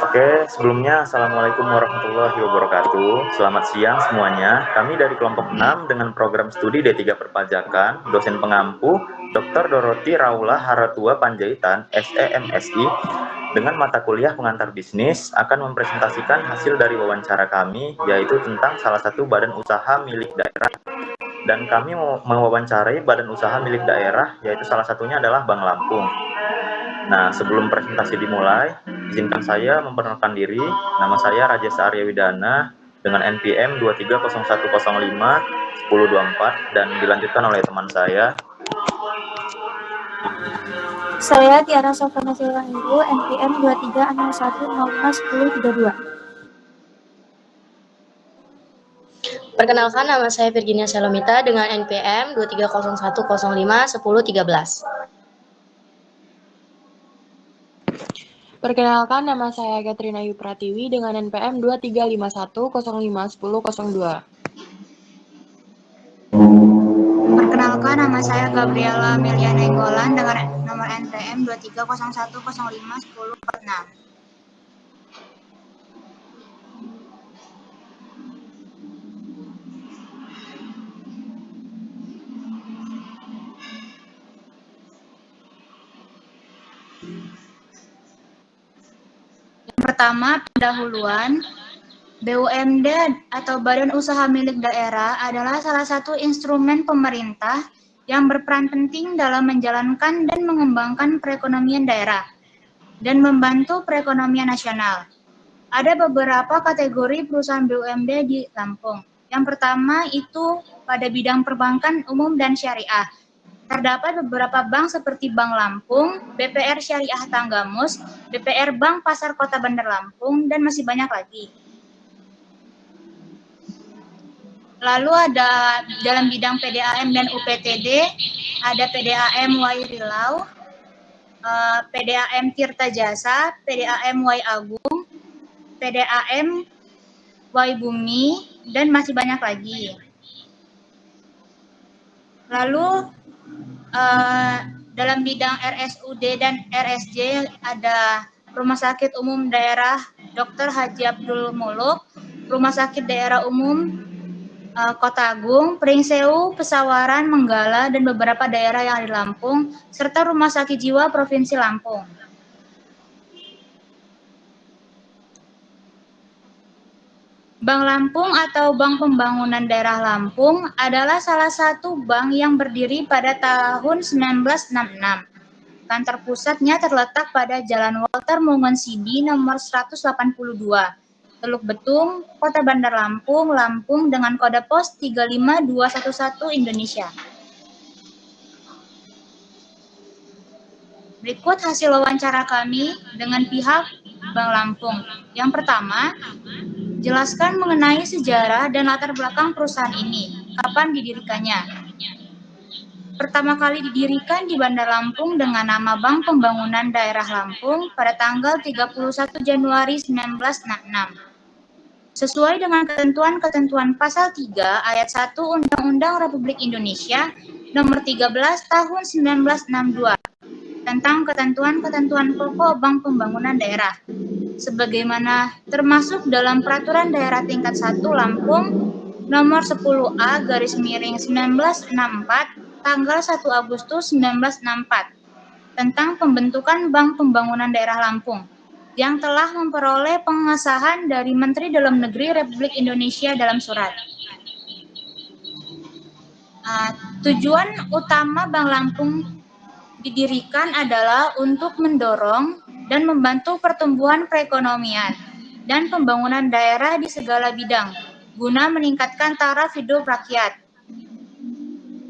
Oke, sebelumnya Assalamualaikum warahmatullahi wabarakatuh. Selamat siang semuanya. Kami dari kelompok 6 dengan program studi D3 Perpajakan, dosen pengampu Dr. Doroti Raula Haratua Panjaitan, SEMSI, dengan mata kuliah pengantar bisnis akan mempresentasikan hasil dari wawancara kami, yaitu tentang salah satu badan usaha milik daerah. Dan kami mewawancarai badan usaha milik daerah, yaitu salah satunya adalah Bank Lampung. Nah, sebelum presentasi dimulai, izinkan saya memperkenalkan diri. Nama saya Rajasa Arya Widana dengan NPM 2301051024 dan dilanjutkan oleh teman saya. Saya Tiara Sofana Silvahiru, NPM 2301051032. Perkenalkan, nama saya Virginia Selomita dengan NPM 2301051013. Perkenalkan, nama saya Katrina Yupratiwi dengan NPM 2351051002. Perkenalkan, nama saya Gabriela Amelia Nenggolan dengan nomor NPM 2301051046. Yang pertama, pendahuluan. BUMD atau Badan Usaha Milik Daerah adalah salah satu instrumen pemerintah yang berperan penting dalam menjalankan dan mengembangkan perekonomian daerah dan membantu perekonomian nasional. Ada beberapa kategori perusahaan BUMD di Lampung. Yang pertama itu pada bidang perbankan umum dan syariah. Terdapat beberapa bank seperti Bank Lampung, BPR Syariah Tanggamus, BPR Bank Pasar Kota Bandar Lampung, dan masih banyak lagi. Lalu ada dalam bidang PDAM dan UPTD, ada PDAM Wairilau, PDAM Tirta Jasa, PDAM Wai Agung, PDAM Wai Bumi, dan masih banyak lagi. Lalu dalam bidang RSUD dan RSJ ada Rumah Sakit Umum Daerah Dr. Haji Abdul Muluk, Rumah Sakit Daerah Umum Kota Agung, Pringsewu, Pesawaran, Menggala, dan beberapa daerah yang ada di Lampung, serta Rumah Sakit Jiwa Provinsi Lampung. Bank Lampung atau Bank Pembangunan Daerah Lampung adalah salah satu bank yang berdiri pada tahun 1966. Kantor pusatnya terletak pada Jalan Walter Mongoonsidi nomor 182. Teluk Betung, Kota Bandar Lampung, Lampung dengan kode pos 35211 Indonesia. Berikut hasil wawancara kami dengan pihak Bank Lampung. Yang pertama, jelaskan mengenai sejarah dan latar belakang perusahaan ini. Kapan didirikannya? Pertama kali didirikan di Bandar Lampung dengan nama Bank Pembangunan Daerah Lampung pada tanggal 31 Januari 1966. Sesuai dengan ketentuan-ketentuan Pasal 3 Ayat 1 Undang-Undang Republik Indonesia Nomor 13 Tahun 1962 tentang ketentuan-ketentuan pokok Bank Pembangunan Daerah, sebagaimana termasuk dalam Peraturan Daerah Tingkat 1 Lampung Nomor 10A garis miring 1964 tanggal 1 Agustus 1964 tentang pembentukan Bank Pembangunan Daerah Lampung, yang telah memperoleh pengesahan dari Menteri Dalam Negeri Republik Indonesia dalam surat. Tujuan utama Bank Lampung didirikan adalah untuk mendorong dan membantu pertumbuhan perekonomian dan pembangunan daerah di segala bidang, guna meningkatkan taraf hidup rakyat.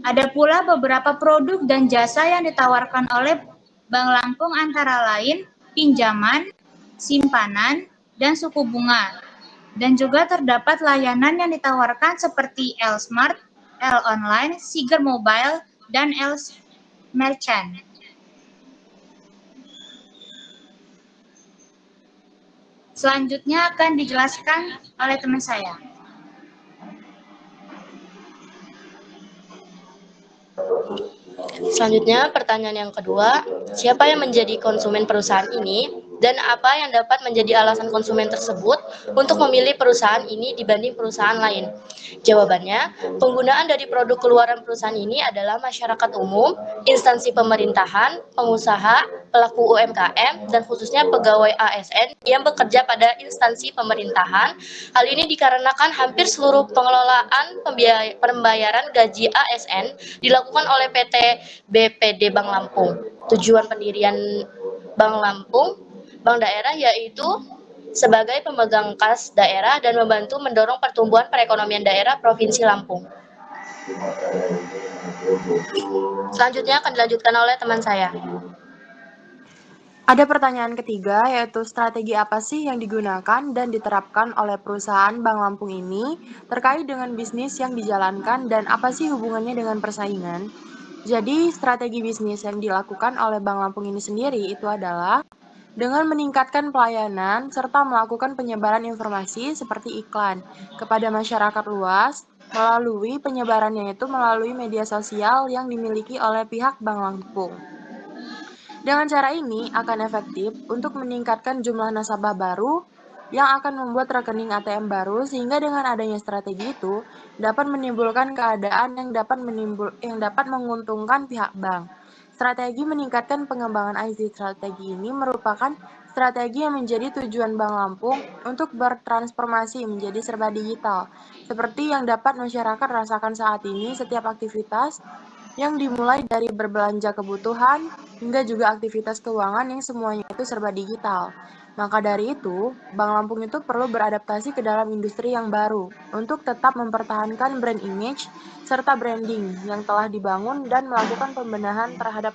Ada pula beberapa produk dan jasa yang ditawarkan oleh Bank Lampung antara lain pinjaman, simpanan, dan suku bunga. Dan juga terdapat layanan yang ditawarkan seperti L-Smart, L-Online, Siger Mobile, dan L-Merchant. Selanjutnya akan dijelaskan oleh teman saya. Selanjutnya, pertanyaan yang kedua, siapa yang menjadi konsumen perusahaan ini? dan apa yang dapat menjadi alasan konsumen tersebut untuk memilih perusahaan ini dibanding perusahaan lain? Jawabannya, penggunaan dari produk keluaran perusahaan ini adalah masyarakat umum, instansi pemerintahan, pengusaha, pelaku UMKM, dan khususnya pegawai ASN yang bekerja pada instansi pemerintahan. Hal ini dikarenakan hampir seluruh pengelolaan pembayaran gaji ASN dilakukan oleh PT BPD Bank Lampung. Tujuan pendirian Bank Lampung, Bank Daerah, yaitu sebagai pemegang kas daerah dan membantu mendorong pertumbuhan perekonomian daerah Provinsi Lampung. Selanjutnya akan dilanjutkan oleh teman saya. Ada pertanyaan ketiga, yaitu strategi apa sih yang digunakan dan diterapkan oleh perusahaan Bank Lampung ini terkait dengan bisnis yang dijalankan dan apa sih hubungannya dengan persaingan? Jadi, strategi bisnis yang dilakukan oleh Bank Lampung ini sendiri itu adalah dengan meningkatkan pelayanan serta melakukan penyebaran informasi seperti iklan kepada masyarakat luas melalui penyebarannya itu melalui media sosial yang dimiliki oleh pihak Bank Lampung. Dengan cara ini akan efektif untuk meningkatkan jumlah nasabah baru yang akan membuat rekening ATM baru, sehingga dengan adanya strategi itu dapat menimbulkan keadaan yang dapat menguntungkan pihak bank. Strategi meningkatkan pengembangan IT strategi ini merupakan strategi yang menjadi tujuan Bank Lampung untuk bertransformasi menjadi serba digital, seperti yang dapat masyarakat rasakan saat ini. Setiap aktivitas yang dimulai dari berbelanja kebutuhan hingga juga aktivitas keuangan yang semuanya itu serba digital. Maka dari itu, Bank Lampung itu perlu beradaptasi ke dalam industri yang baru untuk tetap mempertahankan brand image serta branding yang telah dibangun dan melakukan pembenahan terhadap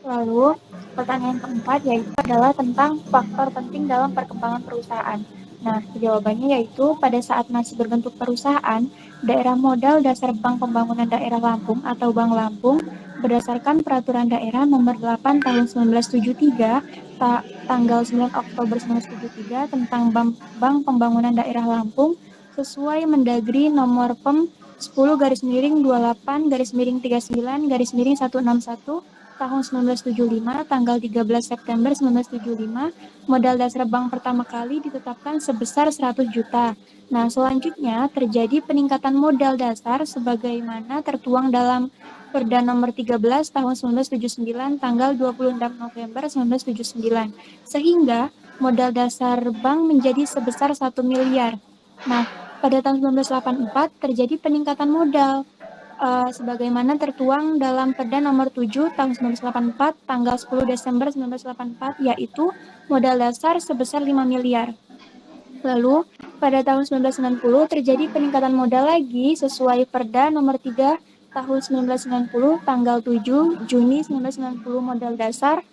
Lalu, pertanyaan keempat yaitu adalah tentang faktor penting dalam perkembangan perusahaan. Nah, jawabannya yaitu pada saat masih berbentuk perusahaan, daerah modal dasar Bank Pembangunan Daerah Lampung atau Bank Lampung berdasarkan Peraturan Daerah Nomor 8 Tahun 1973 tanggal 9 Oktober 1973 tentang Bank Pembangunan Daerah Lampung sesuai Mendagri Nomor Pem 10/39/39/161 tahun 1975, tanggal 13 September 1975, modal dasar bank pertama kali ditetapkan sebesar 100 juta. Nah, selanjutnya terjadi peningkatan modal dasar sebagaimana tertuang dalam Perda nomor 13 tahun 1979, tanggal 26 November 1979, sehingga modal dasar bank menjadi sebesar 1 miliar. Nah, pada tahun 1984 terjadi peningkatan modal sebagaimana tertuang dalam Perda nomor 7 tahun 1984 tanggal 10 Desember 1984, yaitu modal dasar sebesar 5 miliar. Lalu pada tahun 1990 terjadi peningkatan modal lagi sesuai Perda nomor 3 tahun 1990 tanggal 7 Juni 1990, modal dasar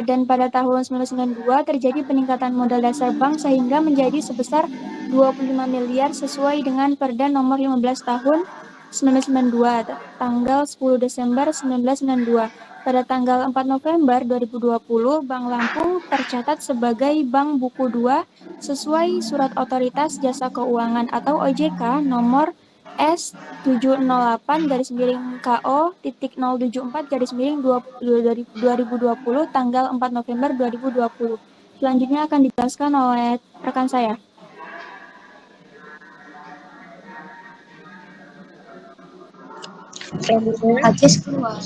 dan pada tahun 1992 terjadi peningkatan modal dasar bank sehingga menjadi sebesar 25 miliar sesuai dengan Perda nomor 15 tahun 1992 tanggal 10 Desember 1992. Pada tanggal 4 November 2020, Bank Lampung tercatat sebagai Bank Buku 2 sesuai Surat Otoritas Jasa Keuangan atau OJK nomor S708-KO.074-2020 tanggal 4 November 2020. Selanjutnya akan dijelaskan oleh rekan saya. Ajis keluar.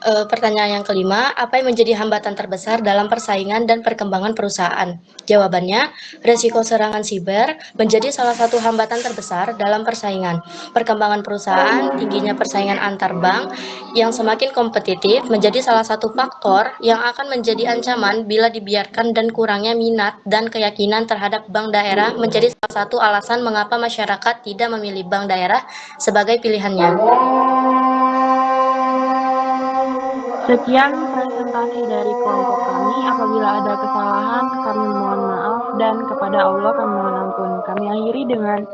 Pertanyaan yang kelima, apa yang menjadi hambatan terbesar dalam persaingan dan perkembangan perusahaan? Jawabannya, resiko serangan siber menjadi salah satu hambatan terbesar dalam persaingan. Perkembangan perusahaan, tingginya persaingan antar bank yang semakin kompetitif menjadi salah satu faktor yang akan menjadi ancaman bila dibiarkan, dan kurangnya minat dan keyakinan terhadap bank daerah menjadi salah satu alasan mengapa masyarakat tidak memilih bank daerah sebagai pilihannya. Sekian presentasi dari kelompok kami. Apabila ada kesalahan, kami mohon maaf, dan kepada Allah kami mohon ampun. Kami akhiri dengan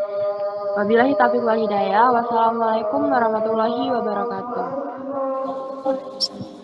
wabillahi taufiq wal hidayah. Wassalamualaikum warahmatullahi wabarakatuh. Waalaikumsalam.